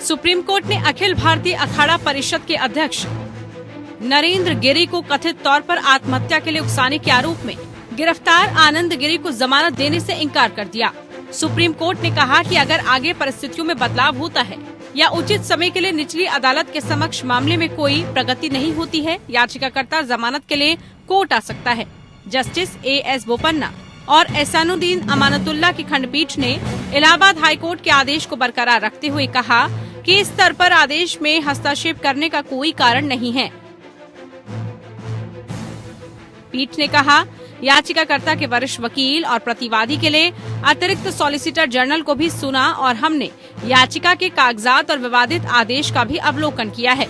Supreme court ने अखिल भारतीय अखाड़ा परिषद के अध्यक्ष नरेंद्र गिरी को कथित तौर पर आत्महत्या के लिए उकसाने के आरोप में गिरफ्तार आनंद गिरी को जमानत देने से इनकार कर दिया। सुप्रीम कोर्ट ने कहा कि अगर आगे परिस्थितियों में बदलाव होता है या उचित समय के लिए निचली अदालत के समक्ष मामले में कोई प्रगति नहीं होती है, याचिकाकर्ता जमानत के लिए कोर्ट आ सकता है। Justice A.S. बोपन्ना और एहसानुद्दीन अमानतुल्लाह की खंडपीठ ने इलाहाबाद हाईकोर्ट के आदेश को बरकरार रखते हुए कहा कि इस स्तर पर आदेश में हस्तक्षेप करने का कोई कारण नहीं है। पीठ ने कहा, याचिकाकर्ता के वरिष्ठ वकील और प्रतिवादी के लिए अतिरिक्त सॉलिसिटर जनरल को भी सुना और हमने याचिका के कागजात और विवादित आदेश का भी अवलोकन किया है।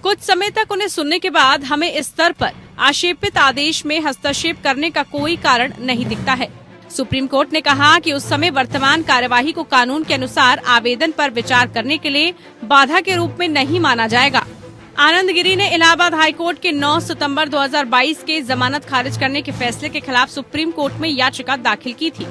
कुछ समय तक उन्हें सुनने के बाद हमें इस स्तर पर आक्षेपित आदेश में हस्तक्षेप करने का कोई कारण नहीं दिखता है। सुप्रीम कोर्ट ने कहा कि उस समय वर्तमान कार्यवाही को कानून के अनुसार आवेदन पर विचार करने के लिए बाधा के रूप में नहीं माना जाएगा। आनंद गिरी ने इलाहाबाद हाईकोर्ट के 9 सितंबर 2022 के जमानत खारिज करने के फैसले के खिलाफ सुप्रीम कोर्ट में याचिका दाखिल की थी।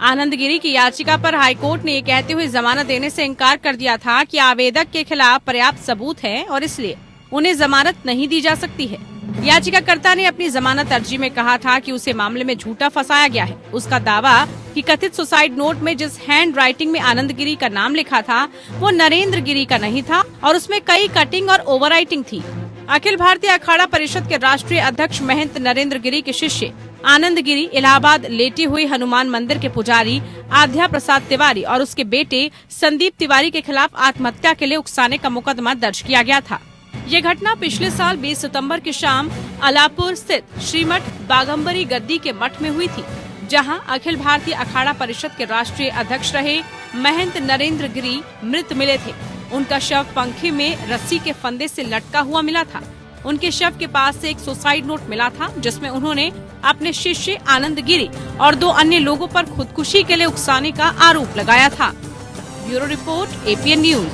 आनंद गिरी की याचिका पर हाईकोर्ट ने ये कहते हुए जमानत देने से इनकार कर दिया था कि आवेदक के खिलाफ पर्याप्त सबूत है और इसलिए उन्हें जमानत नहीं दी जा सकती है। याचिकाकर्ता ने अपनी जमानत अर्जी में कहा था कि उसे मामले में झूठा फंसाया गया है। उसका दावा कि कथित सुसाइड नोट में जिस हैंड राइटिंग में आनंद गिरी का नाम लिखा था वो नरेंद्र गिरी का नहीं था और उसमें कई कटिंग और ओवर राइटिंग थी। अखिल भारतीय अखाड़ा परिषद के राष्ट्रीय अध्यक्ष महंत नरेंद्र गिरी के शिष्य आनंद गिरी इलाहाबाद लेटे हुए हनुमान मंदिर के पुजारी आध्या प्रसाद तिवारी और उसके बेटे संदीप तिवारी के खिलाफ आत्महत्या के लिए उकसाने का मुकदमा दर्ज किया गया था। ये घटना पिछले साल 20 सितंबर की शाम अलापुर स्थित श्रीमठ बाघम्बरी गद्दी के मठ में हुई थी, जहां अखिल भारतीय अखाड़ा परिषद के राष्ट्रीय अध्यक्ष रहे महंत नरेंद्र गिरी मृत मिले थे। उनका शव पंखे में रस्सी के फंदे से लटका हुआ मिला था। उनके शव के पास से एक सुसाइड नोट मिला था, जिसमें उन्होंने अपने शिष्य आनंद गिरी और 2 अन्य लोगों पर खुदकुशी के लिए उकसाने का आरोप लगाया था। Bureau report APN news.